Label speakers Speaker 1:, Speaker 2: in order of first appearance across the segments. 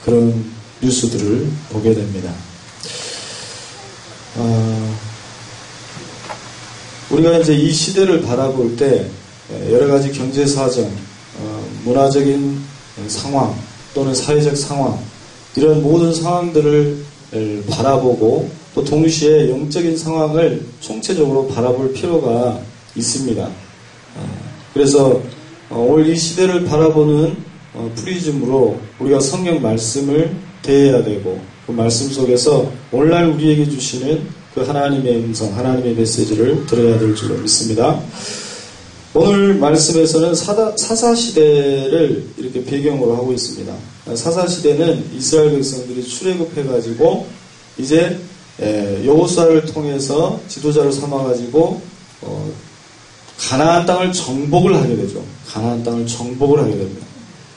Speaker 1: 그런 뉴스들을 보게 됩니다. 우리가 이제 이 시대를 바라볼 때 여러 가지 경제 사정, 문화적인 상황 또는 사회적 상황 이런 모든 상황들을 바라보고 또 동시에 영적인 상황을 총체적으로 바라볼 필요가 있습니다. 그래서 오늘 이 시대를 바라보는 프리즘으로 우리가 성경 말씀을 대해야 되고 그 말씀 속에서 오늘날 우리에게 주시는 그 하나님의 음성, 하나님의 메시지를 들어야 될 줄로 믿습니다. 오늘 말씀에서는 사사시대를 이렇게 배경으로 하고 있습니다. 사사시대는 이스라엘 백성들이 출애굽해가지고 이제 여호수아를 통해서 지도자로 삼아가지고 가나안 땅을 정복을 하게 되죠. 가나안 땅을 정복을 하게 됩니다.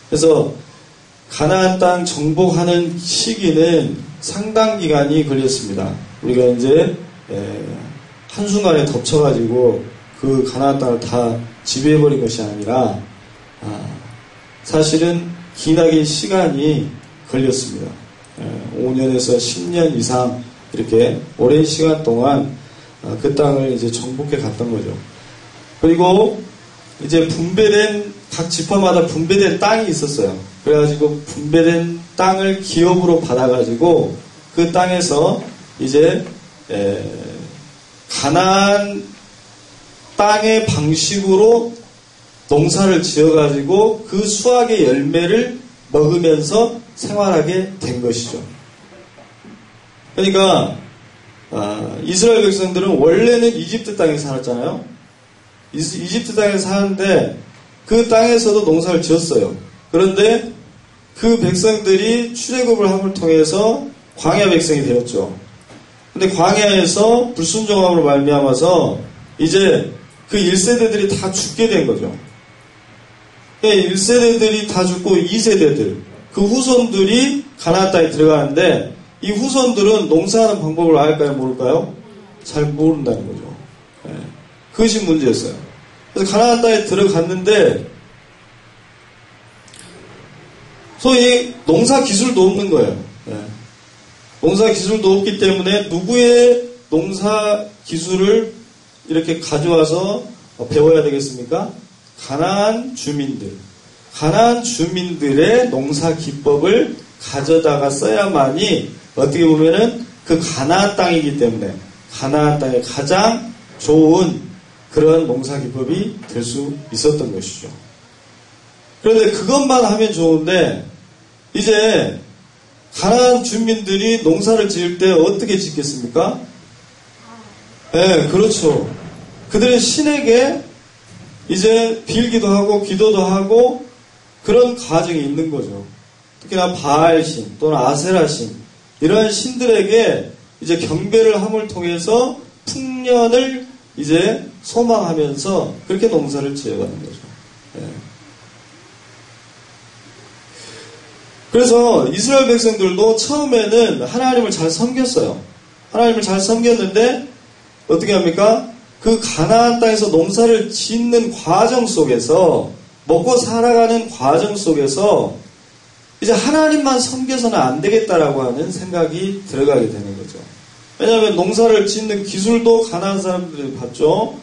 Speaker 1: 그래서 가나안 땅 정복하는 시기는 상당 기간이 걸렸습니다. 우리가 이제 한순간에 덮쳐가지고 그 가나안 땅을 다 지배해버린 것이 아니라 사실은 기나긴 시간이 걸렸습니다. 5년에서 10년 이상 이렇게 오랜 시간 동안 그 땅을 이제 정복해 갔던 거죠. 그리고 이제 분배된 각 지파마다 분배된 땅이 있었어요. 그래가지고 분배된 땅을 기업으로 받아가지고 그 땅에서 이제 가나안 땅의 방식으로 농사를 지어가지고 그 수확의 열매를 먹으면서 생활하게 된 것이죠. 그러니까 이스라엘 백성들은 원래는 이집트 땅에 살았잖아요. 이집트 땅에 사는데 그 땅에서도 농사를 지었어요. 그런데 그 백성들이 출애굽을 함을 통해서 광야 백성이 되었죠. 근데 광야에서 불순종함으로 말미암아서 이제 그 1세대들이 다 죽게 된 거죠. 1세대들이 다 죽고 2세대들, 그 후손들이 가나안 땅에 들어가는데 이 후손들은 농사하는 방법을 알까요, 모를까요? 잘 모른다는 거죠. 그것이 문제였어요. 그래서 가나안 땅에 들어갔는데 소위 농사 기술도 없는 거예요. 농사 기술도 없기 때문에 누구의 농사 기술을 이렇게 가져와서 배워야 되겠습니까? 가나안 주민들의 농사 기법을 가져다가 써야만이 어떻게 보면은 그 가나안 땅이기 때문에 가나안 땅의 가장 좋은 그런 농사 기법이 될 수 있었던 것이죠. 그런데 그것만 하면 좋은데 이제 가나안 주민들이 농사를 지을 때 어떻게 짓겠습니까? 그렇죠. 그들은 신에게 이제 빌기도 하고 기도도 하고 그런 과정이 있는 거죠. 특히나 바알신 또는 아세라신 이러한 신들에게 이제 경배를 함을 통해서 풍년을 이제 소망하면서 그렇게 농사를 지어가는 거죠. 그래서 이스라엘 백성들도 처음에는 하나님을 잘 섬겼어요. 하나님을 잘 섬겼는데 어떻게 합니까? 그 가나안 땅에서 농사를 짓는 과정 속에서 먹고 살아가는 과정 속에서 이제 하나님만 섬겨서는 안 되겠다라고 하는 생각이 들어가게 되는 거죠. 왜냐하면 농사를 짓는 기술도 가나안 사람들이 봤죠.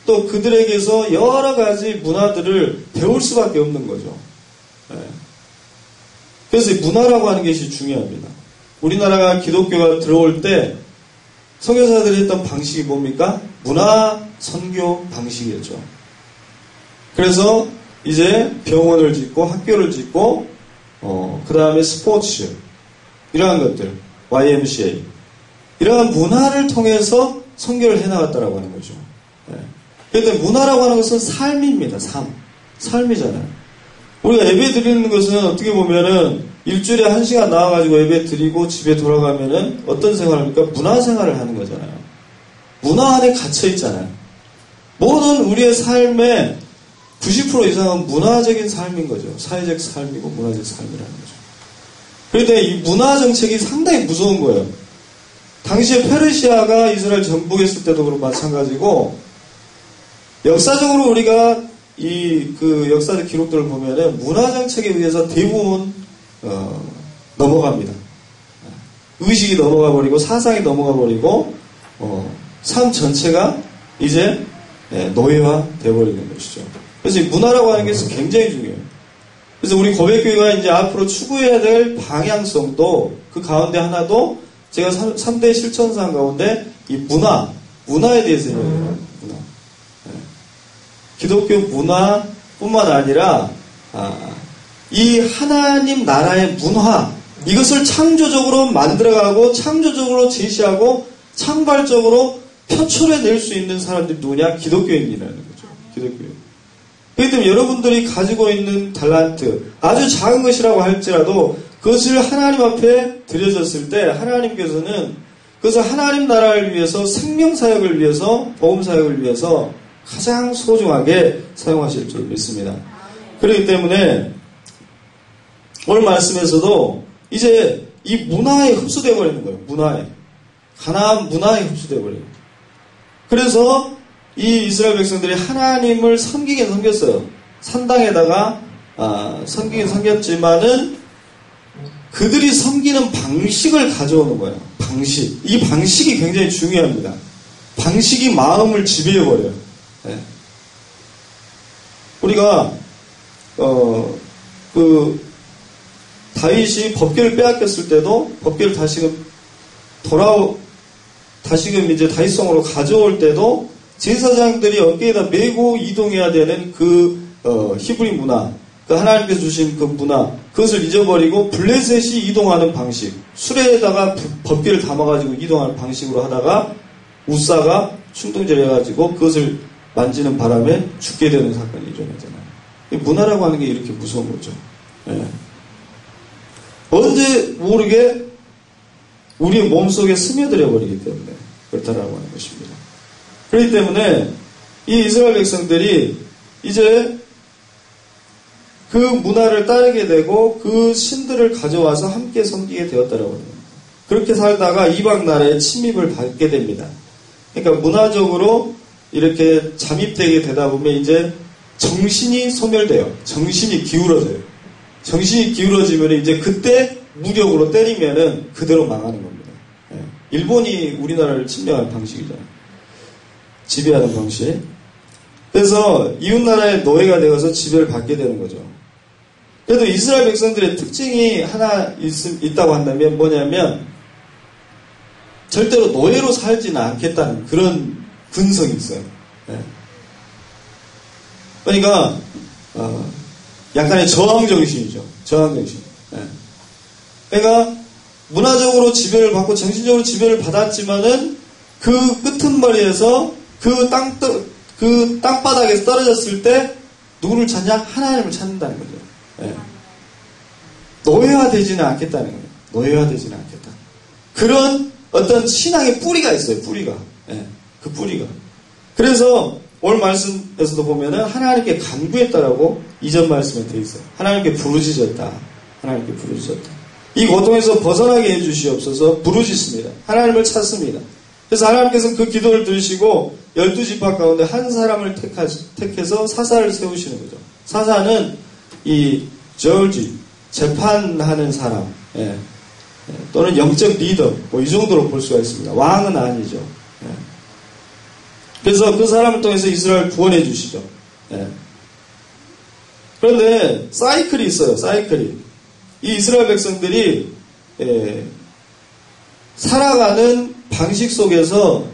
Speaker 1: 또 그들에게서 여러 가지 문화들을 배울 수밖에 없는 거죠. 그래서 문화라고 하는 것이 중요합니다. 우리나라가 기독교가 들어올 때 선교사들이 했던 방식이 뭡니까? 문화 선교 방식이었죠. 그래서 이제 병원을 짓고 학교를 짓고 그 다음에 스포츠 이러한 것들 YMCA 이러한 문화를 통해서 선교를 해나갔다라고 하는 거죠. 그런데 문화라고 하는 것은 삶입니다. 삶이잖아요. 우리가 예배 드리는 것은 어떻게 보면은 일주일에 1시간 나와가지고 예배 드리고 집에 돌아가면은 어떤 생활을 합니까? 문화 생활을 하는 거잖아요. 문화 안에 갇혀 있잖아요. 모든 우리의 삶의 90% 이상은 문화적인 삶인 거죠. 사회적 삶이고 문화적 삶이라는 거죠. 그런데 이 문화 정책이 상당히 무서운 거예요. 당시에 페르시아가 이스라엘 정복했을 때도 그렇고 마찬가지고 역사적으로 우리가 그 역사적 기록들을 보면은 문화 정책에 의해서 대부분 넘어갑니다. 의식이 넘어가 버리고 사상이 넘어가 버리고 삶 전체가 이제 노예화 돼버리는 것이죠. 그래서 이 문화라고 하는 게 굉장히 중요해요. 그래서 우리 고백교회가 이제 앞으로 추구해야 될 방향성도 그 가운데 하나도 제가 3대 실천사항 가운데 이 문화에 대해서 이야기해요. 문화. 기독교 문화뿐만 아니라 이 하나님 나라의 문화, 이것을 창조적으로 만들어가고 창조적으로 제시하고 창발적으로 표출해낼 수 있는 사람들이 누구냐? 기독교인이라는 거죠. 기독교인. 그렇기 때문에 여러분들이 가지고 있는 달란트, 아주 작은 것이라고 할지라도 그것을 하나님 앞에 드려졌을 때 하나님께서는 그것을 하나님 나라를 위해서, 생명사역을 위해서, 복음사역을 위해서 가장 소중하게 사용하실 줄 믿습니다. 그렇기 때문에 오늘 말씀에서도 이제 이 문화에 흡수되어 버리는 거예요. 가나안 문화에 흡수되어 버려요. 그래서 이 이스라엘 백성들이 하나님을 섬기긴 섬겼어요. 산당에다가 섬기긴 섬겼지만은 그들이 섬기는 방식을 가져오는 거예요. 방식. 이 방식이 굉장히 중요합니다. 방식이 마음을 지배해버려요. 네. 우리가 다윗이 법궤를 빼앗겼을 때도 법궤를 다시금 이제 다윗성으로 가져올 때도 제사장들이 어깨에다 메고 이동해야 되는 히브리 문화, 하나님께서 주신 그 문화, 그것을 잊어버리고 블레셋이 이동하는 방식, 수레에다가 법궤를 담아가지고 이동하는 방식으로 하다가 우사가 충동질을 해가지고 그것을 만지는 바람에 죽게 되는 사건이 일어나잖아요. 문화라고 하는 게 이렇게 무서운 거죠. 네. 언제 모르게 우리의 몸속에 스며들어 버리기 때문에 그렇다라고 하는 것입니다. 그렇기 때문에 이 이스라엘 백성들이 이제 그 문화를 따르게 되고 그 신들을 가져와서 함께 섬기게 되었다라고 합니다. 그렇게 살다가 이방 나라에 침입을 받게 됩니다. 그러니까 문화적으로 이렇게 잠입되게 되다 보면 이제 정신이 소멸돼요. 정신이 기울어져요. 정신이 기울어지면 이제 그때 무력으로 때리면은 그대로 망하는 겁니다. 일본이 우리나라를 침략하는 방식이잖아요. 지배하는 방식. 그래서 이웃나라의 노예가 되어서 지배를 받게 되는 거죠. 그래도 이스라엘 백성들의 특징이 하나 있다고 한다면 뭐냐면 절대로 노예로 살지는 않겠다는 그런 근성이 있어요. 그러니까 약간의 저항정신이죠. 저항정신. 그러니까 문화적으로 지배를 받고 정신적으로 지배를 받았지만은 그 끄트머리에서 그 땅바닥에서 떨어졌을 때 누구를 찾냐? 하나님을 찾는다는 거죠. 노예화되지는 않겠다는 거예요. 노예화되지는 않겠다. 그런 어떤 신앙의 뿌리가 있어요. 뿌리가. 그 뿌리가. 그래서 오늘 말씀에서도 보면은 하나님께 간구했다라고 이전 말씀에 돼 있어요. 하나님께 부르짖었다. 하나님께 부르짖었다. 이 고통에서 벗어나게 해주시옵소서 부르짖습니다. 하나님을 찾습니다. 그래서 하나님께서 그 기도를 들으시고 12지파 가운데 한 사람을 택해서 사사를 세우시는 거죠. 사사는 이 저지 재판하는 사람 또는 영적 리더 뭐 이 정도로 볼 수가 있습니다. 왕은 아니죠. 그래서 그 사람을 통해서 이스라엘을 구원해 주시죠. 그런데 사이클이 있어요. 사이클이. 이 이스라엘 백성들이 살아가는 방식 속에서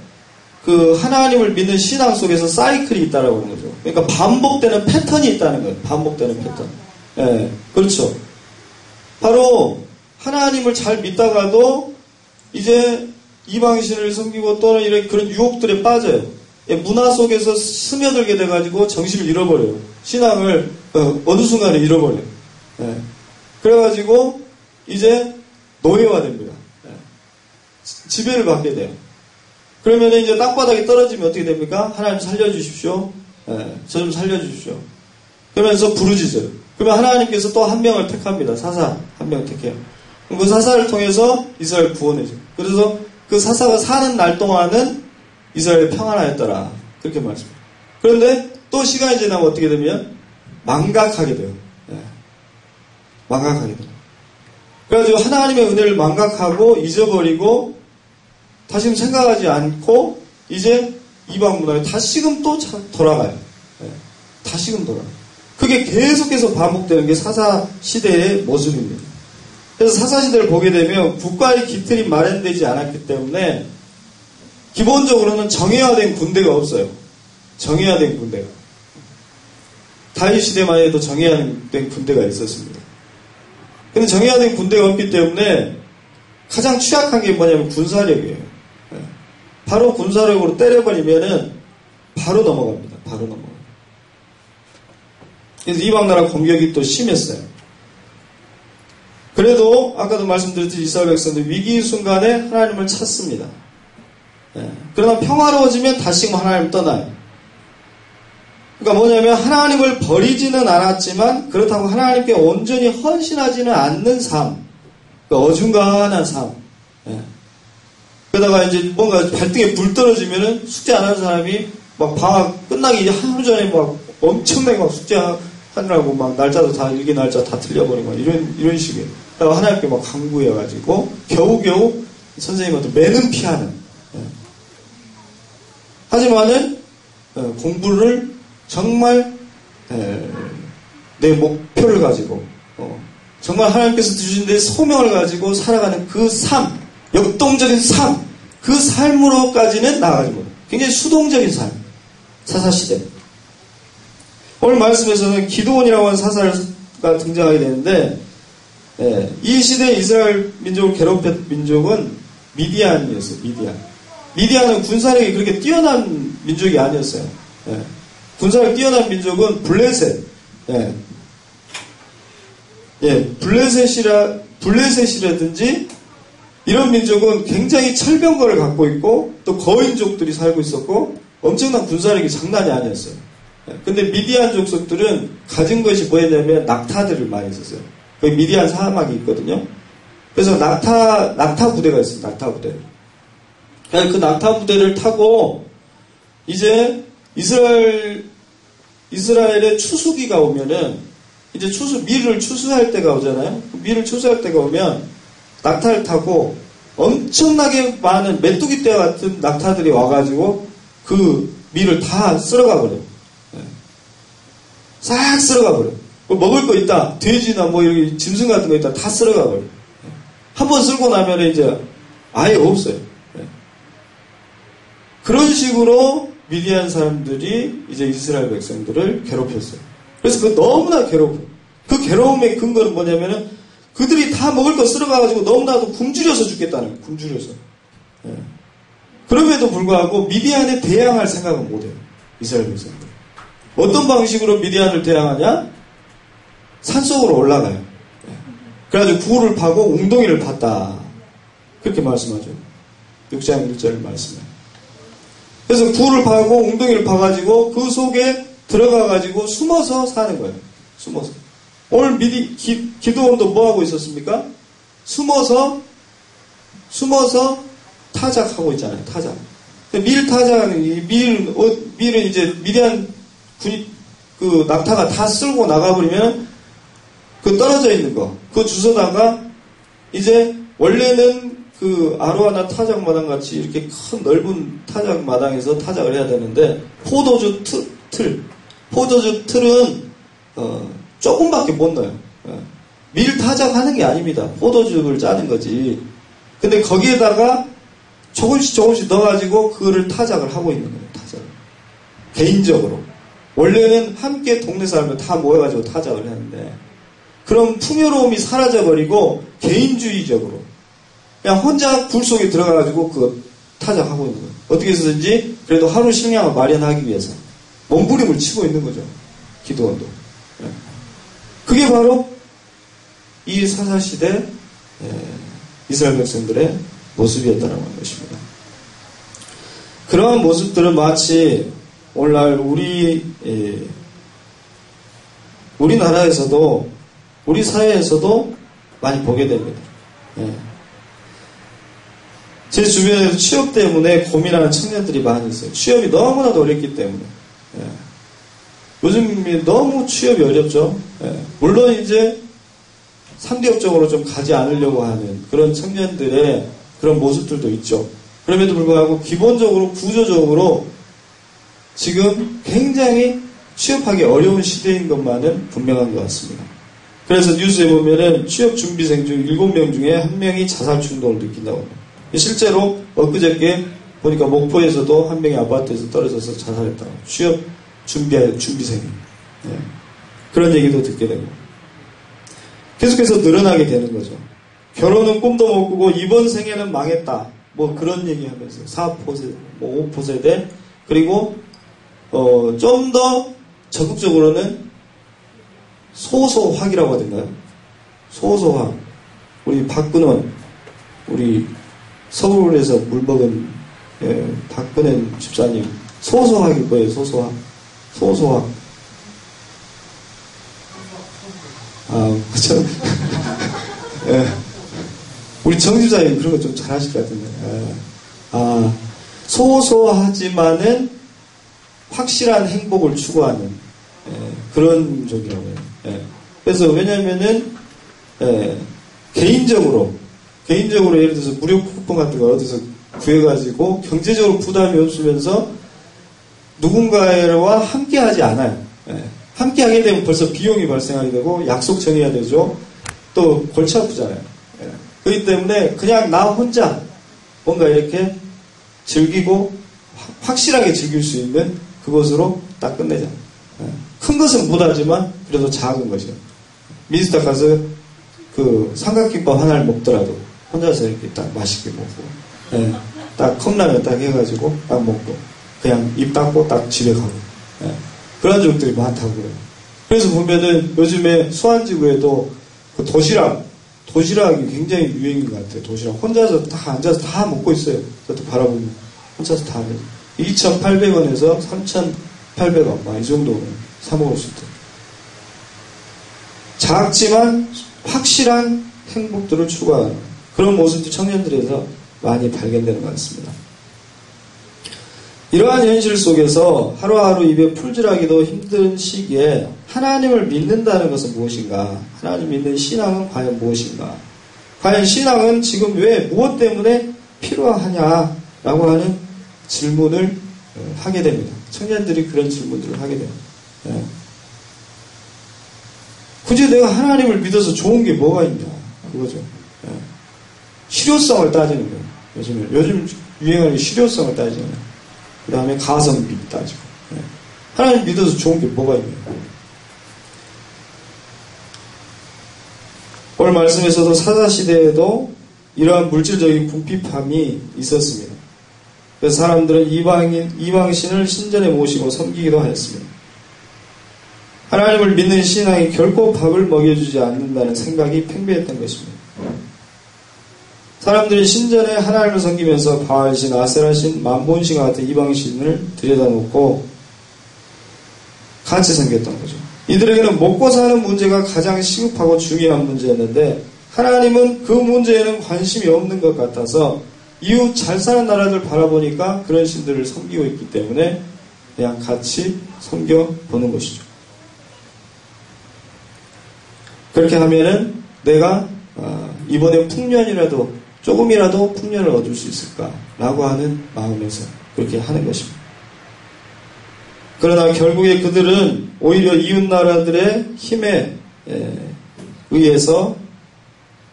Speaker 1: 그 하나님을 믿는 신앙 속에서 사이클이 있다라고 하는 거죠. 그러니까 반복되는 패턴이 있다는 거예요. 반복되는 패턴. 그렇죠. 바로 하나님을 잘 믿다가도 이제 이방신을 섬기고 또는 이런 그런 유혹들에 빠져요. 문화 속에서 스며들게 돼가지고 정신을 잃어버려요. 신앙을 어느 순간에 잃어버려요. 그래가지고 이제 노예화됩니다. 지배를 받게 돼요. 그러면 이제 땅바닥에 떨어지면 어떻게 됩니까? 하나님 살려주십시오. 저 좀 살려주십시오. 그러면서 부르짖어요. 그러면 하나님께서 또 한 명을 택합니다. 사사 한 명을 택해요. 그럼 그 사사를 통해서 이스라엘 구원해줘요. 그래서 그 사사가 사는 날 동안은 이스라엘이 평안하였더라. 그렇게 말씀해요. 그런데 또 시간이 지나면 어떻게 되면 망각하게 돼요. 망각하게 돼요. 그래가지고 하나님의 은혜를 망각하고 잊어버리고 다시금 생각하지 않고 이제 이방 문화에 다시금 또 돌아가요. 네. 다시금 돌아가요. 그게 계속해서 반복되는 게 사사시대의 모습입니다. 그래서 사사시대를 보게 되면 국가의 기틀이 마련되지 않았기 때문에 기본적으로는 정예화된 군대가 없어요. 정예화된 군대가. 다윗 시대만 해도 정예화된 군대가 있었습니다. 근데 정예화된 군대가 없기 때문에 가장 취약한 게 뭐냐면 군사력이에요. 바로 군사력으로 때려버리면은 바로 넘어갑니다. 바로 넘어가요. 그래서 이방 나라 공격이 또 심했어요. 그래도 아까도 말씀드렸듯이 이스라엘 백성들 위기 순간에 하나님을 찾습니다. 그러나 평화로워지면 다시금 하나님을 떠나요. 그러니까 뭐냐면 하나님을 버리지는 않았지만 그렇다고 하나님께 온전히 헌신하지는 않는 삶. 그러니까 어중간한 삶. 그러다가 이제 뭔가 발등에 불 떨어지면은 숙제 안 하는 사람이 막 방학 끝나기 하루 전에 막 엄청나게 막 숙제하느라고 막 날짜도 다 일기 날짜 다 틀려버리고 이런 식이에요. 그러다가 하나님께 막 강구해가지고 겨우겨우 선생님한테 매는 피하는. 하지만은 공부를 정말 내 목표를 가지고 정말 하나님께서 주신 데 소명을 가지고 살아가는 그 삶, 역동적인 삶, 그 삶으로까지는 나아가지 못해요. 굉장히 수동적인 삶, 사사시대. 오늘 말씀에서는 기드온이라고 하는 사사가 등장하게 되는데 이 시대에 이스라엘 민족을 괴롭혔던 민족은 미디안이었어요. 미디안은 군사력이 그렇게 뛰어난 민족이 아니었어요. 군사력 뛰어난 민족은 블레셋. 블레셋이라든지 이런 민족은 굉장히 철병거를 갖고 있고 또 거인족들이 살고 있었고 엄청난 군사력이 장난이 아니었어요. 근데 미디안 족속들은 가진 것이 뭐였냐면 낙타들을 많이 썼어요. 거기 미디안 사막이 있거든요. 그래서 낙타 부대가 있어요. 낙타 부대. 그 낙타 부대를 타고 이제 이스라엘의 추수기가 오면은 이제 밀을 추수할 때가 오잖아요. 밀을 추수할 때가 오면 낙타를 타고 엄청나게 많은 메뚜기 떼와 같은 낙타들이 와가지고 그 밀을 다 쓸어가 버려요. 싹 쓸어가 버려요. 뭐 먹을 거 있다. 돼지나 뭐 이렇게 짐승 같은 거 있다. 다 쓸어가 버려요. 한번 쓸고 나면 이제 아예 없어요. 그런 식으로 미디안 사람들이 이제 이스라엘 백성들을 괴롭혔어요. 그래서 그 너무나 괴롭고 그 괴로움의 근거는 뭐냐면은 그들이 다 먹을 거 쓸어가가지고 너무나도 굶주려서 죽겠다는 거예요. 굶주려서. 그럼에도 불구하고 미디안에 대항할 생각은 못해요. 이스라엘 백성들. 어떤 방식으로 미디안을 대항하냐? 산속으로 올라가요. 그래가지고 굴을 파고 웅덩이를 팠다. 그렇게 말씀하죠. 6장 1절 말씀에. 그래서 굴을 파고 웅덩이를 파가지고 그 속에 들어가가지고 숨어서 사는 거예요. 숨어서. 오늘 기드온도 뭐 하고 있었습니까? 숨어서 타작하고 있잖아요. 타작. 밀은 이제 미디안 그 낙타가 다 쓸고 나가버리면 그 떨어져 있는 거, 그거 주워다가 이제 원래는 그 아로하나 타작 마당 같이 이렇게 큰 넓은 타작 마당에서 타작을 해야 되는데 포도주 틀은 조금밖에 못 넣어요. 밀 타작하는 게 아닙니다. 포도주를 짜는 거지. 근데 거기에다가 조금씩 넣어가지고 그거를 타작을 하고 있는 거예요. 타작을. 개인적으로. 원래는 함께 동네 사람들 다 모여가지고 타작을 하는데 그럼 풍요로움이 사라져버리고 개인주의적으로 그냥 혼자 굴 속에 들어가가지고 그거 타작하고 있는 거예요. 어떻게 해서든지 그래도 하루 식량을 마련하기 위해서 몸부림을 치고 있는 거죠. 기드온도. 그게 바로 이 사사시대 이스라엘 백성들의 모습이었다는 것입니다. 그러한 모습들은 마치 오늘날 우리나라에서도 우리 사회에서도 많이 보게 됩니다. 제 주변에서 취업 때문에 고민하는 청년들이 많이 있어요. 취업이 너무나도 어렵기 때문에. 요즘 너무 취업이 어렵죠. 물론 이제 상대적으로 좀 가지 않으려고 하는 그런 청년들의 그런 모습들도 있죠. 그럼에도 불구하고 기본적으로 구조적으로 지금 굉장히 취업하기 어려운 시대인 것만은 분명한 것 같습니다. 그래서 뉴스에 보면은 취업 준비생 중 7명 중에 1명이 자살 충동을 느낀다고 합니다. 실제로 엊그저께 보니까 목포에서도 1명이 아파트에서 떨어져서 자살했다고. 취업 준비생이. 네. 그런 얘기도 듣게 되고. 계속해서 늘어나게 되는 거죠. 결혼은 꿈도 못 꾸고 이번 생에는 망했다. 뭐 그런 얘기 하면서 4포세대, 뭐 5포세대, 그리고 좀 더 적극적으로는 소소학이라고 하던가요? 소소학. 우리 박근원, 우리 서울에서 물먹은 박근혜 집사님, 소소학일 거예요. 소소학. 소소학. 그쵸? 예. 우리 정 집사님 그런 거 좀 잘하실 것 같은데. 소소하지만은 확실한 행복을 추구하는 그런 쪽이라고 해요. 그래서 왜냐면은 개인적으로 예를 들어서 무료 쿠폰 같은 거 어디서 구해가지고 경제적으로 부담이 없으면서 누군가와 함께 하지 않아요. 함께 하게 되면 벌써 비용이 발생하게 되고 약속 정해야 되죠. 또 골치 아프잖아요. 그렇기 때문에 그냥 나 혼자 뭔가 이렇게 즐기고 확실하게 즐길 수 있는 그것으로 딱 끝내자. 큰 것은 못하지만 그래도 작은 것이요. 미스터 가서 그 삼각김밥 하나를 먹더라도 혼자서 이렇게 딱 맛있게 먹고, 딱 컵라면 딱 해가지고 딱 먹고 그냥 입 닫고 딱 집에 가고, 그런 적들이 많다고 그래요. 그래서 보면은 요즘에 수안지구에도 그 도시락이 굉장히 유행인 것 같아요. 도시락 혼자서 다 앉아서 다 먹고 있어요. 저도 바라보면 혼자서 다 하면 2,800원에서 3,800원 이 정도 사 먹을 수 있다. 작지만 확실한 행복들을 추구하는 그런 모습도 청년들에서 많이 발견되는 것 같습니다. 이러한 현실 속에서 하루하루 입에 풀질하기도 힘든 시기에 하나님을 믿는다는 것은 무엇인가? 하나님 믿는 신앙은 과연 무엇인가? 과연 신앙은 지금 왜 무엇 때문에 필요하냐라고 하는 질문을 하게 됩니다. 청년들이 그런 질문들을 하게 됩니다. 굳이 내가 하나님을 믿어서 좋은 게 뭐가 있냐? 그거죠. 실효성을 따지는 거예요. 요즘 유행하는 실효성을 따지잖아요. 그 다음에 가성비 따지고. 하나님 믿어서 좋은 게 뭐가 있냐? 오늘 말씀에서도 사사시대에도 이러한 물질적인 궁핍함이 있었습니다. 그래서 사람들은 이방신을 신전에 모시고 섬기기도 하였습니다. 하나님을 믿는 신앙이 결코 밥을 먹여주지 않는다는 생각이 팽배했던 것입니다. 사람들이 신전에 하나님을 섬기면서 바알신, 아세라신, 만본신 같은 이방신을 들여다놓고 같이 섬겼던 거죠. 이들에게는 먹고 사는 문제가 가장 시급하고 중요한 문제였는데 하나님은 그 문제에는 관심이 없는 것 같아서 이웃 잘 사는 나라들 바라보니까 그런 신들을 섬기고 있기 때문에 그냥 같이 섬겨보는 것이죠. 그렇게 하면은 내가 이번에 풍년이라도 조금이라도 풍년을 얻을 수 있을까라고 하는 마음에서 그렇게 하는 것입니다. 그러나 결국에 그들은 오히려 이웃 나라들의 힘에 의해서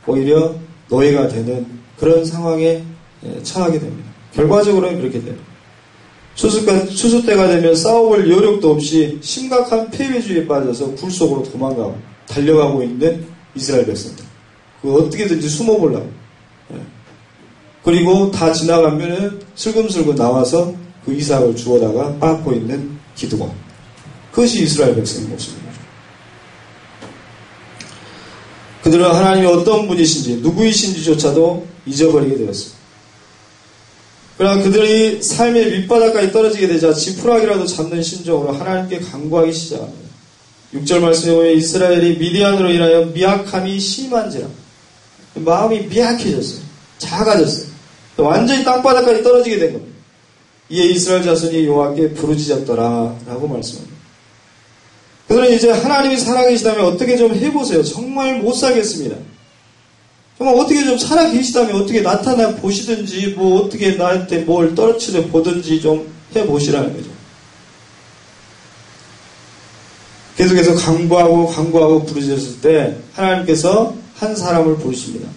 Speaker 1: 오히려 노예가 되는 그런 상황에 처하게 됩니다. 결과적으로는 그렇게 돼요. 추수 때가 되면 싸워볼 여력도 없이 심각한 패배주의에 빠져서 굴 속으로 도망가고 달려가고 있는 이스라엘 백성들. 그거 어떻게든지 숨어보려고. 그리고 다 지나가면은 슬금슬금 나와서 그 이삭을 주워다가 빻고 있는 기드온. 그것이 이스라엘 백성의 모습입니다. 그들은 하나님이 어떤 분이신지 누구이신지조차도 잊어버리게 되었습니다. 그러나 그들이 삶의 밑바닥까지 떨어지게 되자 지푸라기라도 잡는 심정으로 하나님께 간구하기 시작합니다. 6절 말씀에 보면 이스라엘이 미디안으로 인하여 미약함이 심한지라 마음이 미약해졌어요. 작아졌어요. 완전히 땅바닥까지 떨어지게 된 겁니다. 이에 이스라엘 자손이 여호와께 부르짖었더라 라고 말씀합니다. 그들은 이제 하나님이 살아계시다면 어떻게 좀 해보세요. 정말 못 살겠습니다. 정말 어떻게 좀 살아계시다면 어떻게 나타나 보시든지, 뭐 어떻게 나한테 뭘 떨어뜨려 보든지 좀 해보시라는 거죠. 계속해서 간구하고 부르셨을 때 하나님께서 한 사람을 부르십니다.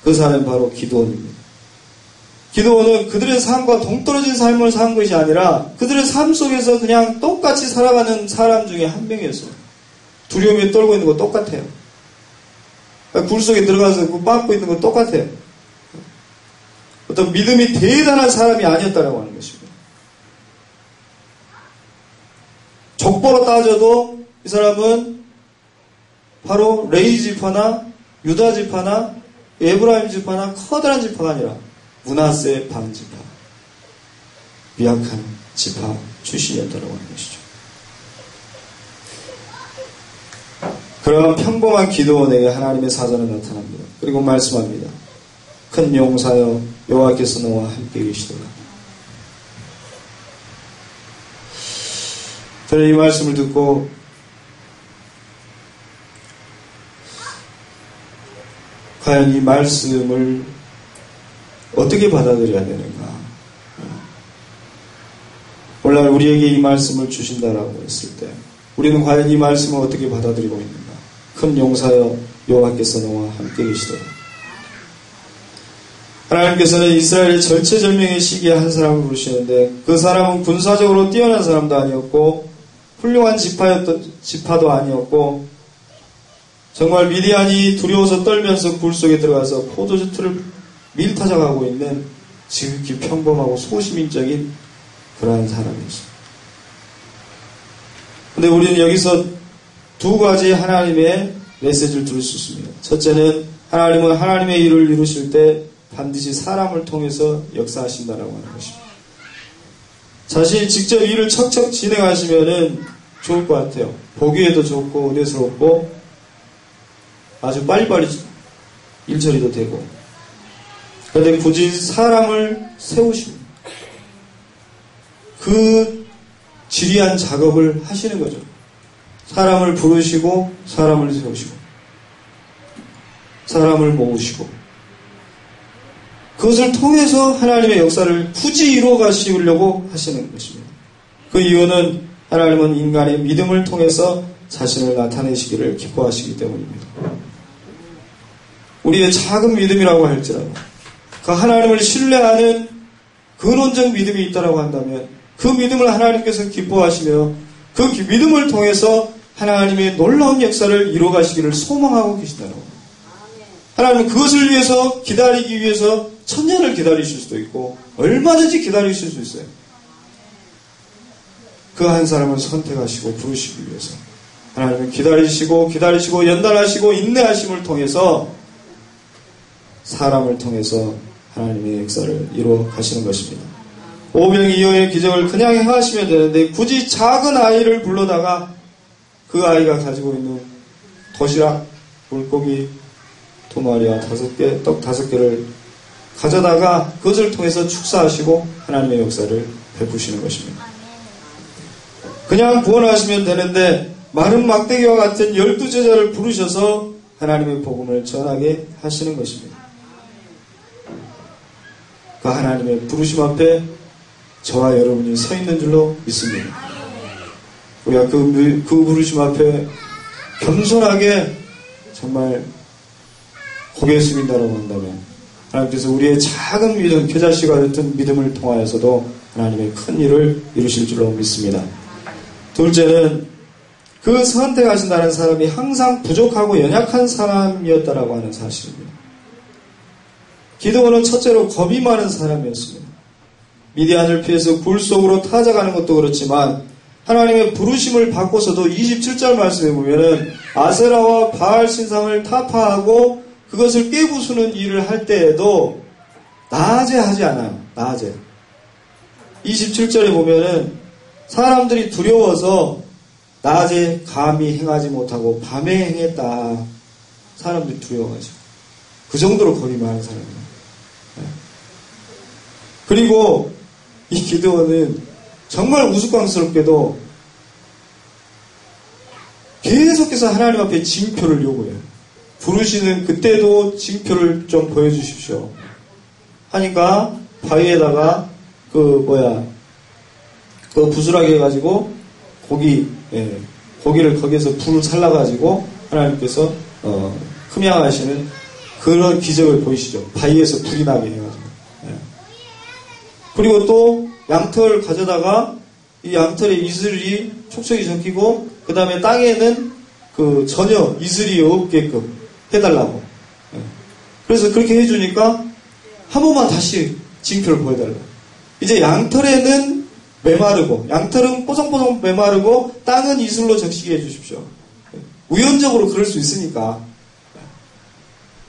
Speaker 1: 그 사람은 바로 기드온입니다. 기드온은 그들의 삶과 동떨어진 삶을 산 것이 아니라 그들의 삶 속에서 그냥 똑같이 살아가는 사람 중에 한 명이었어요. 두려움에 떨고 있는 거 똑같아요. 굴 속에 들어가서 빠꾸 있는 거 똑같아요. 어떤 믿음이 대단한 사람이 아니었다라고 하는 것입니다. 족보로 따져도 이 사람은 바로 레위 지파나 유다 지파나 에브라임 지파나 커다란 지파가 아니라 므낫세 반 지파, 미약한 지파 출신이었다고 하는 것이죠. 그러한 평범한 기드온에게 하나님의 사자는 나타납니다. 그리고 말씀합니다. 큰 용사여 여호와께서 너와 함께 계시도다. 저는 이 말씀을 듣고 과연 이 말씀을 어떻게 받아들여야 되는가? 오늘 우리에게 이 말씀을 주신다라고 했을 때 우리는 과연 이 말씀을 어떻게 받아들이고 있는가? 큰 용사여 여호와께서 너와 함께 계시도다. 하나님께서는 이스라엘의 절체절명의 시기에 한 사람을 부르시는데 그 사람은 군사적으로 뛰어난 사람도 아니었고 훌륭한 지파도 아니었고 정말 미디안이 두려워서 떨면서 굴 속에 들어가서 포도주틀을 밀타작하고 있는 지극히 평범하고 소시민적인 그러한 사람이었습니다. 그런데 우리는 여기서 두 가지 하나님의 메시지를 들을 수 있습니다. 첫째는 하나님은 하나님의 일을 이루실 때 반드시 사람을 통해서 역사하신다라고 하는 것입니다. 자신이 직접 일을 척척 진행하시면은 좋을 것 같아요. 보기에도 좋고 은혜스럽고 아주 빨리빨리 일 처리도 되고. 그런데 굳이 사람을 세우십니다. 그 지리한 작업을 하시는 거죠. 사람을 부르시고 사람을 세우시고 사람을 모으시고 그것을 통해서 하나님의 역사를 굳이 이루어 가시려고 하시는 것입니다. 그 이유는 하나님은 인간의 믿음을 통해서 자신을 나타내시기를 기뻐하시기 때문입니다. 우리의 작은 믿음이라고 할지라도 그 하나님을 신뢰하는 근원적 믿음이 있다고 한다면 그 믿음을 하나님께서 기뻐하시며 그 믿음을 통해서 하나님의 놀라운 역사를 이루어 가시기를 소망하고 계시다는 겁니다. 하나님은 그것을 위해서 기다리기 위해서 천년을 기다리실 수도 있고 얼마든지 기다리실 수 있어요. 그 한 사람을 선택하시고 부르시기 위해서 하나님은 기다리시고 연단하시고 인내하심을 통해서 사람을 통해서 하나님의 역사를 이루어 가시는 것입니다. 오병이어의 기적을 그냥 행하시면 되는데 굳이 작은 아이를 불러다가 그 아이가 가지고 있는 도시락, 물고기 2마리와 5개, 떡 5개를 가져다가 그것을 통해서 축사하시고 하나님의 역사를 베푸시는 것입니다. 그냥 구원하시면 되는데 마른 막대기와 같은 12제자를 부르셔서 하나님의 복음을 전하게 하시는 것입니다. 그 하나님의 부르심 앞에 저와 여러분이 서 있는 줄로 믿습니다. 우리가 그 부르심 앞에 겸손하게 정말 고개 숙인다라고 한다면 하나님께서 우리의 작은 믿음, 겨자씨가 됐던 믿음을 통하여서도 하나님의 큰 일을 이루실 줄로 믿습니다. 둘째는 그 선택하신다는 사람이 항상 부족하고 연약한 사람이었다라고 하는 사실입니다. 기드온은 첫째로 겁이 많은 사람이었습니다. 미디안을 피해서 굴 속으로 타작하는 것도 그렇지만 하나님의 부르심을 받고서도 27절 말씀에 보면은 아세라와 바알 신상을 타파하고 그것을 깨부수는 일을 할 때에도 낮에 하지 않아요. 낮에. 27절에 보면은 사람들이 두려워서 낮에 감히 행하지 못하고 밤에 행했다. 사람들이 두려워가지고. 그 정도로 겁이 많은 사람이에요. 그리고 이 기드온은 정말 우스꽝스럽게도 계속해서 하나님 앞에 징표를 요구해요. 부르시는 그때도 징표를 좀 보여주십시오. 하니까 바위에다가 그 부스라기 해가지고 고기를 거기에서 불을 살라가지고 하나님께서 흠양하시는 그런 기적을 보이시죠. 바위에서 불이 나게 해가지고. 그리고 또 양털을 가져다가 이 양털에 이슬이 촉촉이 적히고 그 다음에 땅에는 전혀 이슬이 없게끔 해달라고. 그래서 그렇게 해주니까 한 번만 다시 징표를 보여달라고. 이제 양털에는 메마르고 양털은 뽀송뽀송 메마르고 땅은 이슬로 적시게 해주십시오. 우연적으로 그럴 수 있으니까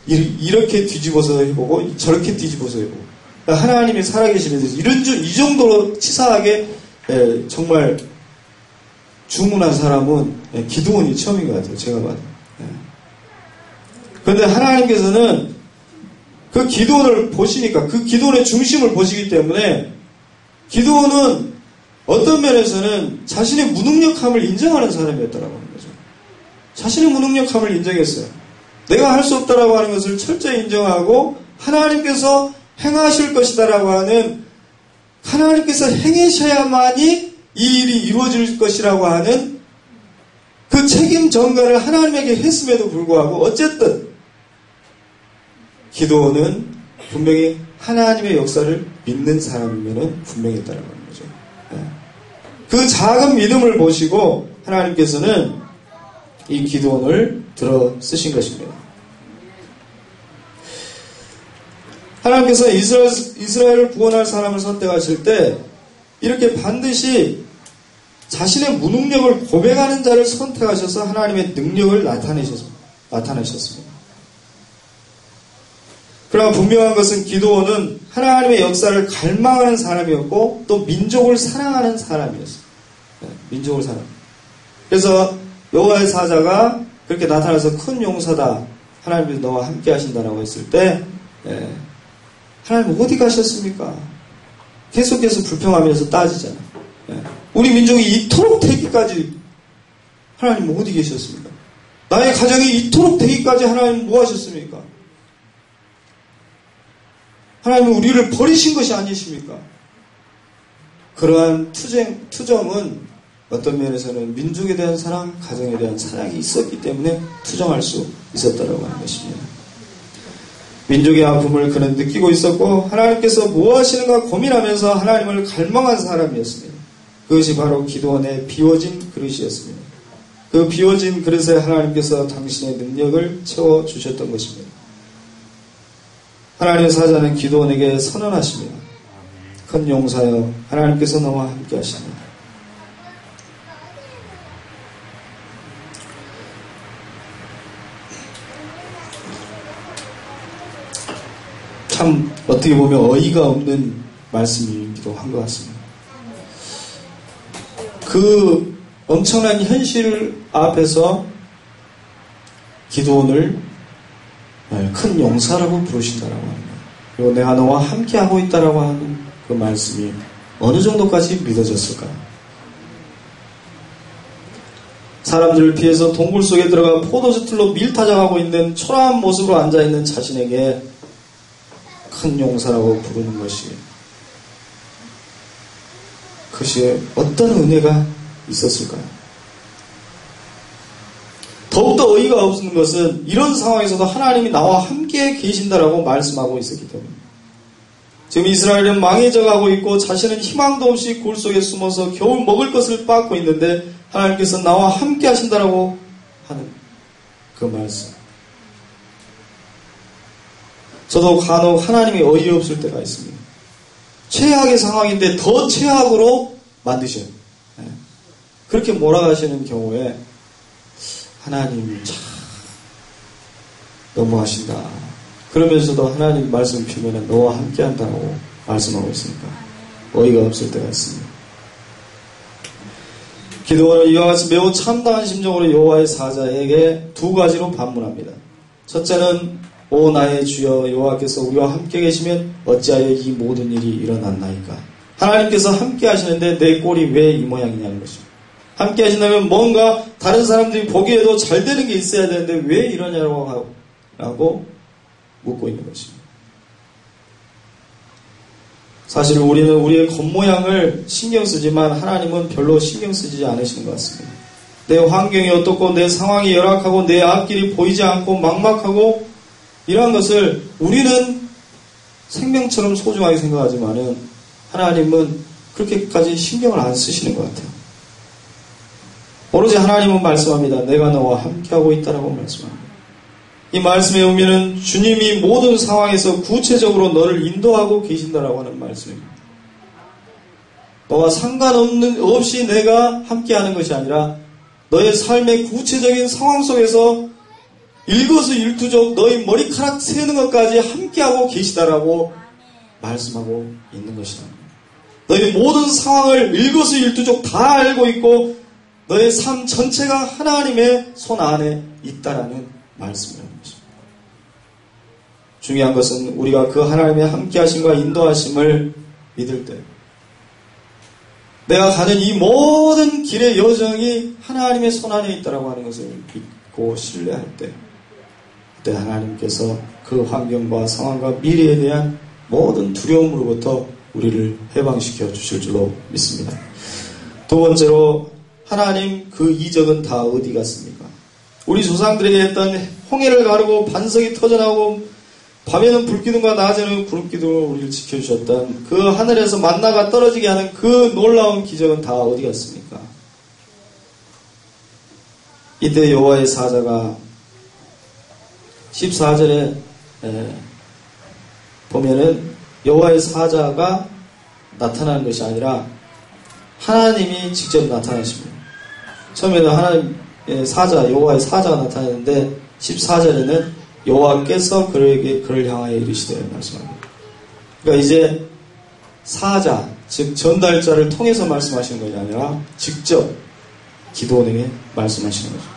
Speaker 1: 이렇게 뒤집어서 해보고 저렇게 뒤집어서 해보고 하나님이 살아계시면서 이 정도로 치사하게 정말 주문한 사람은 기드온이 처음인 것 같아요. 제가 봐도. 그런데 하나님께서는 그 기드온을 보시니까 그 기드온의 중심을 보시기 때문에 기드온은 어떤 면에서는 자신의 무능력함을 인정하는 사람이었다라고 하는 거죠. 자신의 무능력함을 인정했어요. 내가 할 수 없다라고 하는 것을 철저히 인정하고 하나님께서 행하실 것이다라고 하는 하나님께서 행하셔야만이 이 일이 이루어질 것이라고 하는 그 책임 전가를 하나님에게 했음에도 불구하고 어쨌든 기드온은 분명히 하나님의 역사를 믿는 사람이면 분명히 했다라고 하는 거죠. 그 작은 믿음을 보시고 하나님께서는 이 기드온을 들어 쓰신 것입니다. 하나님께서 이스라엘을 구원할 사람을 선택하실 때 이렇게 반드시 자신의 무능력을 고백하는 자를 선택하셔서 하나님의 능력을 나타내셨습니다. 그러나 분명한 것은 기드온은 하나님의 역사를 갈망하는 사람이었고 또 민족을 사랑하는 사람이었어요. 민족을 사랑. 그래서 여호와의 사자가 그렇게 나타나서 큰 용사다. 하나님께서 너와 함께 하신다라고 했을 때 하나님 어디 가셨습니까? 계속해서 불평하면서 따지잖아. 우리 민족이 이토록 되기까지 하나님 어디 계셨습니까? 나의 가정이 이토록 되기까지 하나님 뭐 하셨습니까? 하나님은 우리를 버리신 것이 아니십니까? 그러한 투정은 어떤 면에서는 민족에 대한 사랑, 가정에 대한 사랑이 있었기 때문에 투정할 수 있었다라고 하는 것입니다. 민족의 아픔을 그는 느끼고 있었고 하나님께서 뭐 하시는가 고민하면서 하나님을 갈망한 사람이었습니다. 그것이 바로 기드온의 비워진 그릇이었습니다. 그 비워진 그릇에 하나님께서 당신의 능력을 채워주셨던 것입니다. 하나님의 사자는 기드온에게 선언하십니다. 큰 용사여 하나님께서 너와 함께 하십니다. 참 어떻게 보면 어이가 없는 말씀이기도 한 것 같습니다. 그 엄청난 현실 앞에서 기드온을 큰 용사라고 부르신다라고 합니다. 그리고 내가 너와 함께하고 있다라고 하는 그 말씀이 어느 정도까지 믿어졌을까요? 사람들을 피해서 동굴 속에 들어가 포도주 틀로 밀타작하고 있는 초라한 모습으로 앉아있는 자신에게 큰 용사라고 부르는 것이 그것이 어떤 은혜가 있었을까요? 더욱더 어이가 없는 것은 이런 상황에서도 하나님이 나와 함께 계신다라고 말씀하고 있었기 때문에 지금 이스라엘은 망해져가고 있고 자신은 희망도 없이 굴 속에 숨어서 겨우 먹을 것을 빻고 있는데 하나님께서 나와 함께 하신다라고 하는 그 말씀. 저도 간혹 하나님이 어이없을 때가 있습니다. 최악의 상황인데 더 최악으로 만드셔요. 그렇게 몰아가시는 경우에 하나님이 참 너무하신다. 그러면서도 하나님 말씀 피면은 너와 함께 한다고 말씀하고 있으니까 어이가 없을 때가 있습니다. 기드온은 이와 같이 매우 참다한 심정으로 여호와의 사자에게 두 가지로 반문합니다. 첫째는 오 나의 주여 여호와께서 우리와 함께 계시면 어찌하여 이 모든 일이 일어났나이까. 하나님께서 함께 하시는데 내 꼴이 왜 이 모양이냐는 것입니다. 함께 하신다면 뭔가 다른 사람들이 보기에도 잘 되는 게 있어야 되는데 왜 이러냐고 묻고 있는 것입니다. 사실 우리는 우리의 겉모양을 신경 쓰지만 하나님은 별로 신경 쓰지 않으시는 것 같습니다. 내 환경이 어떻고 내 상황이 열악하고 내 앞길이 보이지 않고 막막하고 이러한 것을 우리는 생명처럼 소중하게 생각하지만은 하나님은 그렇게까지 신경을 안 쓰시는 것 같아요. 오로지 하나님은 말씀합니다. 내가 너와 함께하고 있다라고 말씀합니다. 이 말씀의 의미는 주님이 모든 상황에서 구체적으로 너를 인도하고 계신다라고 하는 말씀입니다. 너와 상관없이 내가 함께하는 것이 아니라 너의 삶의 구체적인 상황 속에서 일거수일투족 너의 머리카락 세는 것까지 함께하고 계시다라고 말씀하고 있는 것이다. 너의 모든 상황을 일거수일투족 다 알고 있고 너의 삶 전체가 하나님의 손 안에 있다라는 말씀이라는 것입니다. 중요한 것은 우리가 그 하나님의 함께하심과 인도하심을 믿을 때 내가 가는 이 모든 길의 여정이 하나님의 손 안에 있다라고 하는 것을 믿고 신뢰할 때 그때 하나님께서 그 환경과 상황과 미래에 대한 모든 두려움으로부터 우리를 해방시켜 주실 줄로 믿습니다. 두 번째로 하나님 그 이적은 다 어디 갔습니까? 우리 조상들에게 했던 홍해를 가르고 반석이 터져나오고 밤에는 불기둥과 낮에는 구름기둥으로 우리를 지켜주셨던 그 하늘에서 만나가 떨어지게 하는 그 놀라운 기적은 다 어디 갔습니까? 이때 여호와의 사자가 14절에 보면은 여호와의 사자가 나타나는 것이 아니라 하나님이 직접 나타나십니다. 처음에는 하나님의 사자, 여호와의 사자가 나타나는데 14절에는 여호와께서 그를 향하여 이르시되 말씀합니다. 그러니까 이제 사자, 즉 전달자를 통해서 말씀하시는 것이 아니라 직접 기도원에게 말씀하시는 거죠.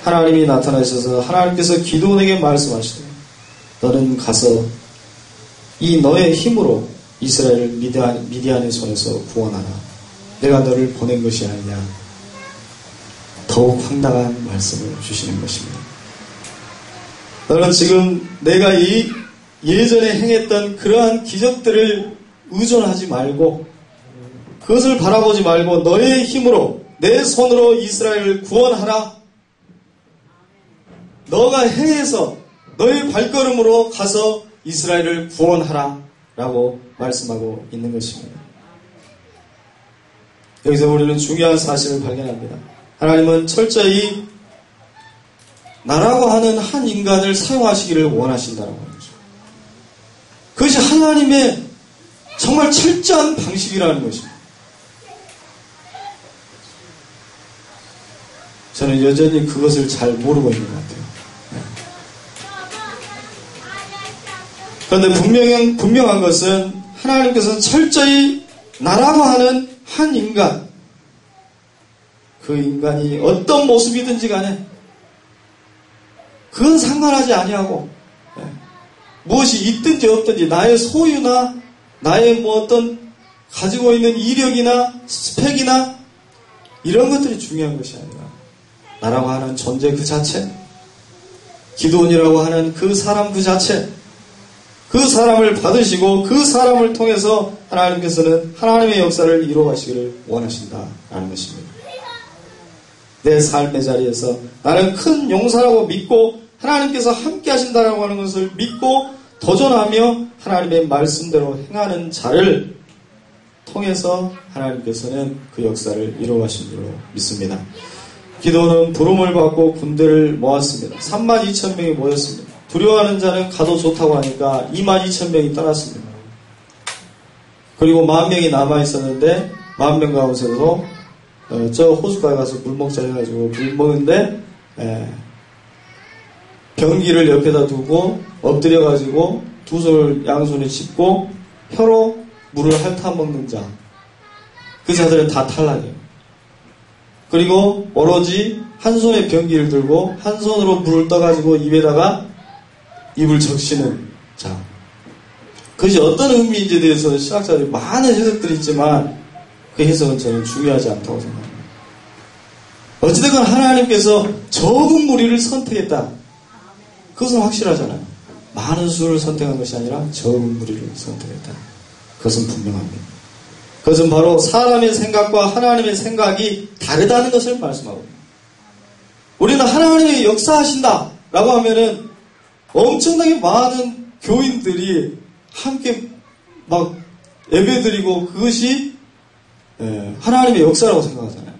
Speaker 1: 하나님이 나타나셔서 하나님께서 기도원에게 말씀하시되 너는 가서 이 너의 힘으로 이스라엘을 미디안의 손에서 구원하라. 내가 너를 보낸 것이 아니냐. 더욱 황당한 말씀을 주시는 것입니다. 너는 지금 내가 이 예전에 행했던 그러한 기적들을 의존하지 말고 그것을 바라보지 말고 너의 힘으로 내 손으로 이스라엘을 구원하라. 너가 행해서 너의 발걸음으로 가서 이스라엘을 구원하라 라고 말씀하고 있는 것입니다. 여기서 우리는 중요한 사실을 발견합니다. 하나님은 철저히 나라고 하는 한 인간을 사용하시기를 원하신다는 거죠. 그것이 하나님의 정말 철저한 방식이라는 것입니다. 저는 여전히 그것을 잘 모르고 있는 것 같아요. 그런데 분명한 것은 하나님께서는 철저히 나라고 하는 한 인간, 그 인간이 어떤 모습이든지 간에 그건 상관하지 아니하고 무엇이 있든지 없든지 나의 소유나 나의 어떤 가지고 있는 이력이나 스펙이나 이런 것들이 중요한 것이 아니라 나라고 하는 존재 그 자체, 기도원이라고 하는 그 사람 그 자체, 그 사람을 받으시고 그 사람을 통해서 하나님께서는 하나님의 역사를 이루어가시기를 원하신다라는 것입니다. 내 삶의 자리에서 나는 큰 용사라고 믿고 하나님께서 함께 하신다라고 하는 것을 믿고 도전하며 하나님의 말씀대로 행하는 자를 통해서 하나님께서는 그 역사를 이루어가신 줄로 믿습니다. 기도는 부름을 받고 군대를 모았습니다. 32,000명이 모였습니다. 두려워하는 자는 가도 좋다고 하니까 22,000명이 떠났습니다. 그리고 10,000명이 남아있었는데 10,000명 가운데서도 저 호숫가에 가서 물 먹자 해가지고 물 먹는데 병기를 옆에다 두고 엎드려가지고 두 손을 양손에 짚고 혀로 물을 핥아먹는 자, 그 자들은 다 탈락이에요. 그리고 오로지 한 손에 병기를 들고 한 손으로 물을 떠가지고 입에다가 입을 적시는 자, 그것이 어떤 의미인지에 대해서 신학자들이 많은 해석들이 있지만 그 해석은 저는 중요하지 않다고 생각합니다. 어찌됐건 하나님께서 적은 무리를 선택했다. 그것은 확실하잖아요. 많은 수를 선택한 것이 아니라 적은 무리를 선택했다. 그것은 분명합니다. 그것은 바로 사람의 생각과 하나님의 생각이 다르다는 것을 말씀하고 있습니다. 우리는 하나님이 역사하신다 라고 하면은 엄청나게 많은 교인들이 함께 막 예배드리고 그것이 하나님의 역사라고 생각하잖아요.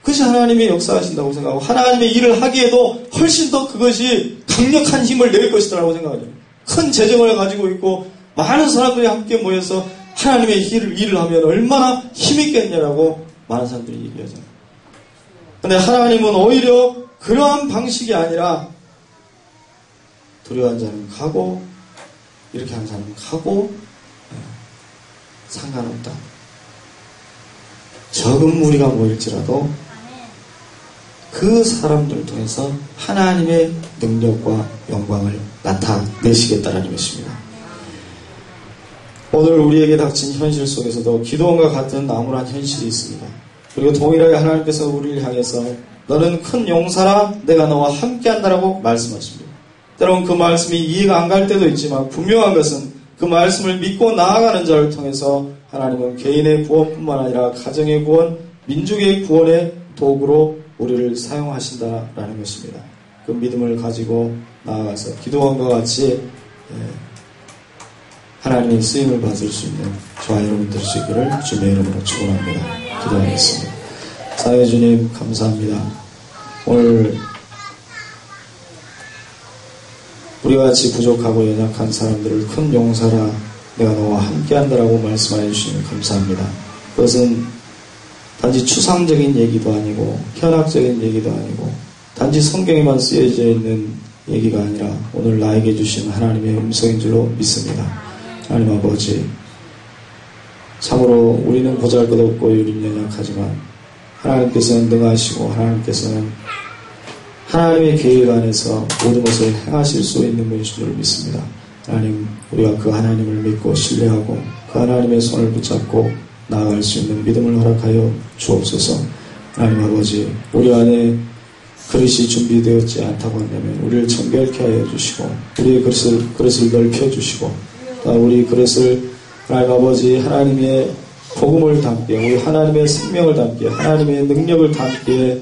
Speaker 1: 그것이 하나님이 역사하신다고 생각하고 하나님의 일을 하기에도 훨씬 더 그것이 강력한 힘을 낼 것이라고 생각하죠. 큰 재정을 가지고 있고 많은 사람들이 함께 모여서 하나님의 일을 하면 얼마나 힘있겠냐라고 많은 사람들이 얘기하잖아요. 근데 하나님은 오히려 그러한 방식이 아니라 두려워한 자는 가고 이렇게 하는 사람은 가고 상관없다. 적은 무리가 모일지라도 그 사람들을 통해서 하나님의 능력과 영광을 나타내시겠다는 것입니다. 오늘 우리에게 닥친 현실 속에서도 기도원과 같은 암울한 현실이 있습니다. 그리고 동일하게 하나님께서 우리를 향해서 너는 큰 용사라 내가 너와 함께한다라고 말씀하십니다. 때론 그 말씀이 이해가 안 갈 때도 있지만 분명한 것은 그 말씀을 믿고 나아가는 자를 통해서 하나님은 개인의 구원뿐만 아니라 가정의 구원, 민족의 구원의 도구로 우리를 사용하신다라는 것입니다. 그 믿음을 가지고 나아가서 기도원과 같이 하나님의 쓰임을 받을 수 있는 저와 여러분들 수 있기를 주님의 이름으로 축원합니다. 기도하겠습니다. 사랑의 주님 감사합니다. 오늘 우리와 같이 부족하고 연약한 사람들을 큰 용사라 내가 너와 함께한다라고 말씀하여 주시니 감사합니다. 그것은 단지 추상적인 얘기도 아니고 현학적인 얘기도 아니고 단지 성경에만 쓰여져 있는 얘기가 아니라 오늘 나에게 주신 하나님의 음성인 줄로 믿습니다. 하나님 아버지, 참으로 우리는 보잘것없고 우리는 연약하지만 하나님께서는 능하시고 하나님께서는 하나님의 계획 안에서 모든 것을 행하실 수 있는 분이신 줄 믿습니다. 하나님, 우리가 그 하나님을 믿고 신뢰하고 그 하나님의 손을 붙잡고 나아갈 수 있는 믿음을 허락하여 주옵소서. 하나님 아버지, 우리 안에 그릇이 준비되었지 않다고 한다면 우리를 정결케 하여 주시고 우리의 그릇을 넓혀주시고 우리 그릇을 하나님 아버지 하나님의 복음을 담게 우리 하나님의 생명을 담게 하나님의 능력을 담게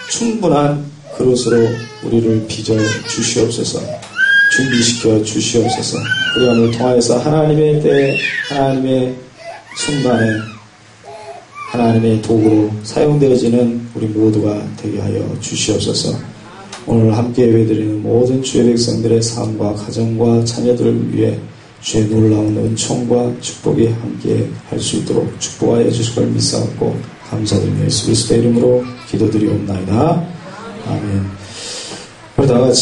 Speaker 1: 충분한 그릇으로 우리를 빚어 주시옵소서. 준비시켜 주시옵소서. 우리 오늘 통하여서 하나님의 때에 하나님의 순간에 하나님의 도구로 사용되어지는 우리 모두가 되게 하여 주시옵소서. 오늘 함께 예배드리는 모든 주의 백성들의 삶과 가정과 자녀들을 위해 주의 놀라운 은총과 축복이 함께 할 수 있도록 축복하여 주실 걸 믿사옵고 감사드리며 예수 그리스도의 이름으로 기도드리옵나이다. 아멘. 우리 다 같이